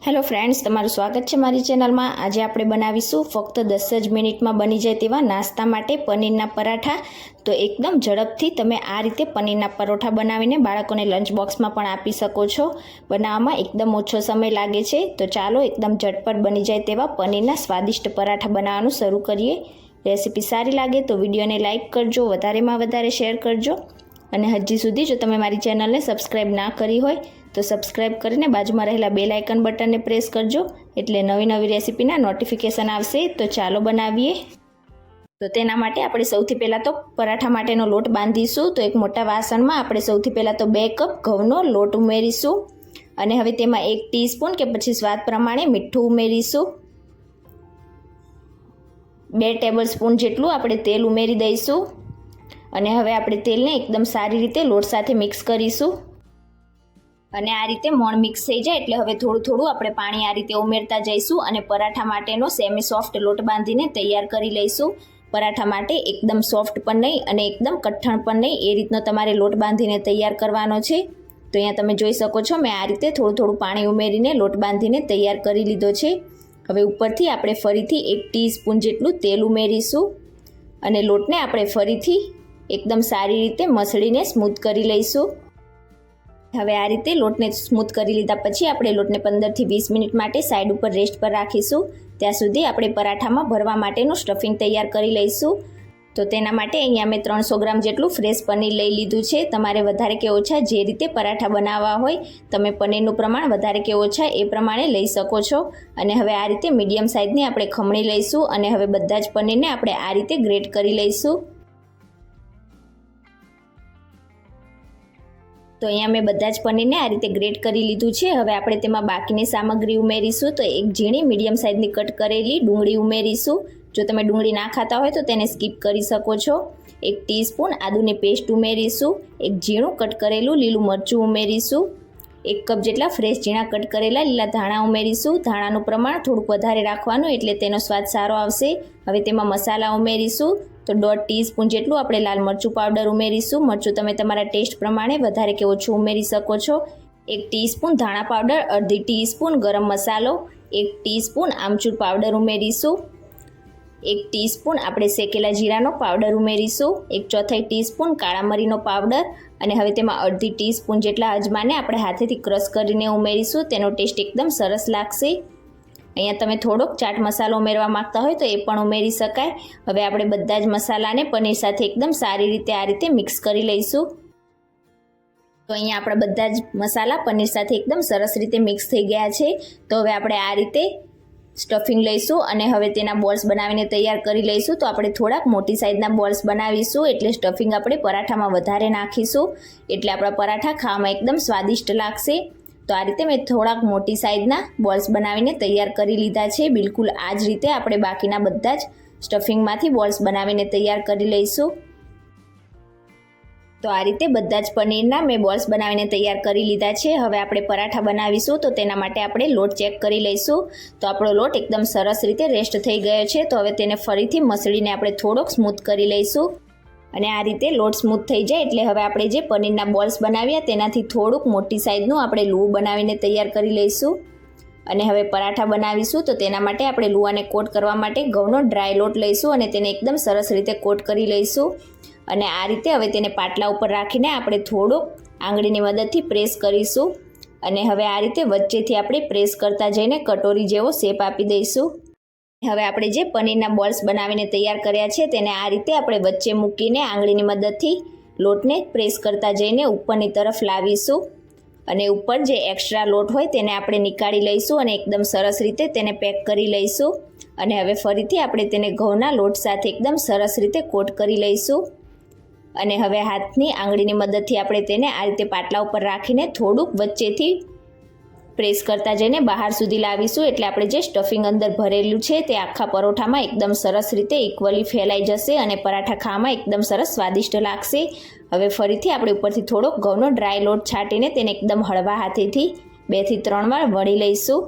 Hello friends, તમારું સ્વાગત છે મારી ચેનલમાં। આજે આપણે બનાવીશું ફક્ત 10 જ મિનિટમાં બની જાય તેવા નાસ્તા માટે પનીરના પરાઠા। તો એકદમ ઝડપથી તમે આ રીતે પનીરના પરોઠા બનાવીને બાળકોને લંચ બોક્સમાં પણ આપી શકો છો। બનાવવામાં એકદમ ઓછો સમય લાગે છે। તો ચાલો એકદમ ઝટપટ બની જાય તેવા પનીરના સ્વાદિષ્ટ પરાઠા બનાવવાનું શરૂ કરીએ। રેસીપી સારી લાગે તો વિડીયોને લાઇક કરજો, વધારેમાં વધારે શેર કરજો અને હજી સુધી જો તમે મારી ચેનલને સબસ્ક્રાઈબ ના કરી હોય તો સબસ્ક્રાઈબ કરીને બાજુમાં રહેલા બેલ આઇકન બટનને પ્રેસ કરજો, એટલે નવી રેસીપીના નોટિફિકેશન આવશે। તો ચાલો બનાવીએ। તો તેના માટે આપણે સૌથી પહેલાં તો પરાઠા માટેનો લોટ બાંધીશું। તો એક મોટા વાસણમાં આપણે સૌથી પહેલાં તો 2 કપ ઘઉંનો લોટ ઉમેરીશું અને હવે તેમાં 1 ટીસ્પૂન કે પછી સ્વાદ પ્રમાણે મીઠું ઉમેરીશું। 2 ટેબલસ્પૂન જેટલું આપણે તેલ ઉમેરી દઈશું અને હવે આપણે તેલને એકદમ સારી રીતે લોટ સાથે મિક્સ કરીશું અને આ રીતે મોણ મિક્સ થઈ જાય એટલે હવે થોડું આપણે પાણી આ રીતે ઉમેરતા જઈશું અને પરાઠા માટેનો સેમી સોફ્ટ લોટ બાંધીને તૈયાર કરી લઈશું। પરાઠા માટે એકદમ સોફ્ટ પણ નહીં અને એકદમ કઠણ પણ નહીં, એ રીતનો તમારે લોટ બાંધીને તૈયાર કરવાનો છે। તો અહીંયા તમે જોઈ શકો છો, મેં આ રીતે થોડું પાણી ઉમેરીને લોટ બાંધીને તૈયાર કરી લીધો છે। હવે ઉપરથી આપણે ફરીથી 1 ટીસ્પૂન જેટલું તેલ ઉમેરીશું અને લોટને આપણે ફરીથી એકદમ સારી રીતે મસળીને સ્મૂથ કરી લઈશું। હવે આ રીતે લોટને સ્મૂથ કરી લીધા પછી આપણે લોટને 15 થી 20 મિનિટ માટે સાઈડ ઉપર રેસ્ટ પર રાખીશું। ત્યાં સુધી આપણે પરાઠામાં ભરવા માટેનું સ્ટફિંગ તૈયાર કરી લઈશું। તો તેના માટે અહીંયા મેં 300 ગ્રામ જેટલું ફ્રેશ પનીર લઈ લીધું છે। તમારે વધારે કે ઓછા જે રીતે પરાઠા બનાવવા હોય તમે પનીરનું પ્રમાણ વધારે કે ઓછા એ પ્રમાણે લઈ શકો છો। અને હવે આ રીતે મીડિયમ સાઇઝની આપણે ખમણી લઈશું અને હવે બધા જ પનીરને આપણે આ રીતે ગ્રેટ કરી લઈશું। તો અહીંયા મેં બધા જ પનીરને આ રીતે ગ્રેટ કરી લીધું છે। હવે આપણે તેમાં બાકીની સામગ્રી ઉમેરીશું। તો એક ઝીણી મીડિયમ સાઇઝની કટ કરેલી ડુંગળી ઉમેરીશું। જો તમે ડુંગળી ના ખાતા હોય તો તેને સ્કીપ કરી શકો છો। 1 ટીસ્પૂન આદુની પેસ્ટ ઉમેરીશું। એક ઝીણું કટ કરેલું લીલું મરચું ઉમેરીશું। 1 કપ જેટલા ફ્રેશ ઝીણા કટ કરેલા લીલા ધાણા ઉમેરીશું। ધાણાનું પ્રમાણ થોડુંક વધારે રાખવાનું એટલે તેનો સ્વાદ સારો આવશે। હવે તેમાં મસાલા ઉમેરીશું। તો 1/2 ટીસ્પૂન જેટલું આપણે લાલ મરચું પાવડર ઉમેરીશું। મરચું તમે તમારા ટેસ્ટ પ્રમાણે વધારે કે ઓછું ઉમેરી શકો છો। 1 ટીસ્પૂન ધાણા પાવડર, અડધી ટીસ્પૂન ગરમ મસાલો, 1 ટીસ્પૂન આમચૂર પાવડર ઉમેરીશું। 1 ટીસ્પૂન આપણે શેકેલા જીરાનો પાવડર ઉમેરીશું। 1/4 ટીસ્પૂન કાળા મરીનો પાવડર અને હવે તેમાં અડધી ટીસ્પૂન જેટલા અજમાને આપણે હાથેથી ક્રશ કરીને ઉમેરીશું। તેનો ટેસ્ટ એકદમ સરસ લાગશે। અહીંયા તમે થોડોક ચાટ મસાલો ઉમેરવા માંગતા હોય તો એ પણ ઉમેરી શકાય। હવે આપણે બધા જ મસાલાને પનીર સાથે એકદમ સારી રીતે આ રીતે મિક્સ કરી લઈશું। તો અહીંયા આપણા બધા જ મસાલા પનીર સાથે એકદમ સરસ રીતે મિક્સ થઈ ગયા છે। તો હવે આપણે આ રીતે સ્ટફિંગ લઈશું અને હવે તેના બોલ્સ બનાવીને તૈયાર કરી લઈશું। તો આપણે થોડાક મોટી સાઇઝના બોલ્સ બનાવીશું એટલે સ્ટફિંગ આપણે પરાઠામાં વધારે નાખીશું એટલે આપણા પરાઠા ખાવામાં એકદમ સ્વાદિષ્ટ લાગશે। તો આ રીતે મેં થોડાક મોટી સાઇઝના બોલ્સ બનાવીને તૈયાર કરી લીધા છે। બિલકુલ આ જ રીતે આપણે બાકીના બધા જ સ્ટફિંગમાંથી બોલ્સ બનાવીને તૈયાર કરી લઈશું। તો આ રીતે બધા જ પનીરના મેં બોલ્સ બનાવીને તૈયાર કરી લીધા છે। હવે આપણે પરાઠા બનાવીશું તો તેના માટે આપણે લોટ ચેક કરી લઈશું। તો આપણો લોટ એકદમ સરસ રીતે રેસ્ટ થઈ ગયો છે। તો હવે તેને ફરીથી મસળીને આપણે થોડોક સ્મૂથ કરી લઈશું અને આ રીતે લોટ સ્મૂથ થઈ જાય એટલે હવે આપણે જે પનીરના બોલ્સ બનાવ્યા તેનાથી થોડુંક મોટી સાઇઝનું આપણે લુવું બનાવીને તૈયાર કરી લઈશું। અને હવે પરાઠા બનાવીશું તો તેના માટે આપણે લુવાને કોટ કરવા માટે ઘઉંનો ડ્રાય લોટ લઈશું અને તેને એકદમ સરસ રીતે કોટ કરી લઈશું અને આ રીતે હવે તેને પાટલા ઉપર રાખીને આપણે થોડોક આંગળીની મદદથી પ્રેસ કરીશું અને હવે આ રીતે વચ્ચેથી આપણે પ્રેસ કરતા જઈને કટોરી જેવો શેપ આપી દઈશું। હવે આપણે જે પનીરના બોલ્સ બનાવીને તૈયાર કર્યા છે તેને આ રીતે આપણે વચ્ચે મૂકીને આંગળીની મદદથી લોટને પ્રેસ કરતા જઈને ઉપરની તરફ લાવીશું અને ઉપર જે એક્સ્ટ્રા લોટ હોય તેને આપણે નીકાળી લઈશું અને એકદમ સરસ રીતે તેને પેક કરી લઈશું અને હવે ફરીથી આપણે તેને ઘઉંના લોટ સાથે એકદમ સરસ રીતે કોટ કરી લઈશું અને હવે હાથની આંગળીની મદદથી આપણે તેને આ રીતે પાટલા ઉપર રાખીને થોડુંક વચ્ચેથી પ્રેસ કરતા જઈને બહાર સુધી લાવીશું એટલે આપણે જે સ્ટફિંગ અંદર ભરેલું છે તે આખા પરોઠામાં એકદમ સરસ રીતે ઇક્વલી ફેલાઈ જશે અને પરાઠા ખાવામાં એકદમ સરસ સ્વાદિષ્ટ લાગશે। હવે ફરીથી આપણે ઉપરથી થોડોક ઘઉંનો ડ્રાય લોટ છાંટીને તેને એકદમ હળવા હાથેથી 2 થી 3 વાર વળી લઈશું।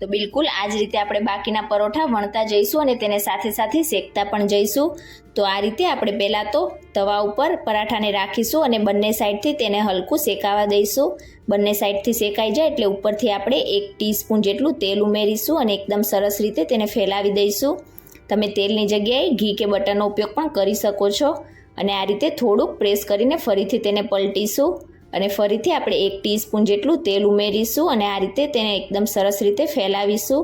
તો બિલકુલ આ જ રીતે આપણે બાકીના પરોઠા વણતા જઈશું અને તેને સાથે સાથે શેકતા પણ જઈશું. તો આ રીતે આપણે પહેલાં તો તવા ઉપર પરાઠાને રાખીશું અને બંને સાઈડથી તેને હલકું શેકાવા દઈશું. બંને સાઈડથી શેકાઈ જાય એટલે ઉપરથી આપણે 1 ટીસ્પૂન જેટલું તેલ ઉમેરીશું અને એકદમ સરસ રીતે તેને ફેલાવી દઈશું. તમે તેલની જગ્યાએ ઘી કે બટરનો ઉપયોગ પણ કરી શકો છો. અને આ રીતે થોડુંક પ્રેસ કરીને ફરીથી તેને પલટીશું અને ફરીથી આપણે 1 ટીસ્પૂન જેટલું તેલ ઉમેરીશું અને આ રીતે તેને એકદમ સરસ રીતે ફેલાવીશું.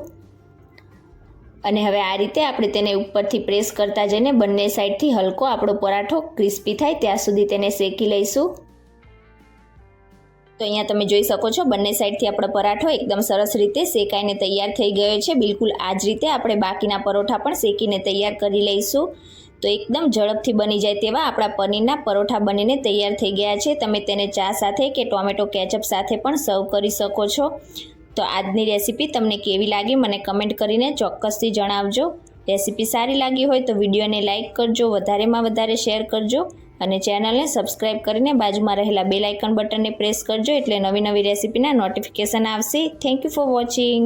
અને હવે આ રીતે આપણે તેને ઉપરથી પ્રેસ કરતા જઈને બંને સાઈડથી હલકો આપણો પરાઠો ક્રિસ્પી થાય ત્યાં સુધી તેને શેકી લઈશું. તો અહીંયા તમે જોઈ શકો છો બંને સાઈડથી આપણો પરાઠો એકદમ સરસ રીતે શેકાઈને તૈયાર થઈ ગયો છે. બિલકુલ આ જ રીતે આપણે બાકીના પરોઠા પણ શેકીને તૈયાર કરી લઈશું. તો એકદમ ઝડપથી બની જાય તેવા આપણા પનીરના પરોઠા બનીને તૈયાર થઈ ગયા છે. તમે તેને ચા સાથે કે ટોમેટો કેચઅપ સાથે પણ સર્વ કરી શકો છો. તો આજની રેસીપી તમને કેવી લાગી મને કમેન્ટ કરીને ચોક્કસથી જણાવજો. રેસીપી સારી લાગી હોય તો વિડીયોને લાઇક કરજો, વધારેમાં વધારે શેર કરજો અને ચેનલને સબસ્ક્રાઈબ કરીને બાજુમાં રહેલા બેલ આઇકન બટનને પ્રેસ કરજો એટલે નવી નવી રેસીપીના નોટિફિકેશન આવશે. Thank you for watching.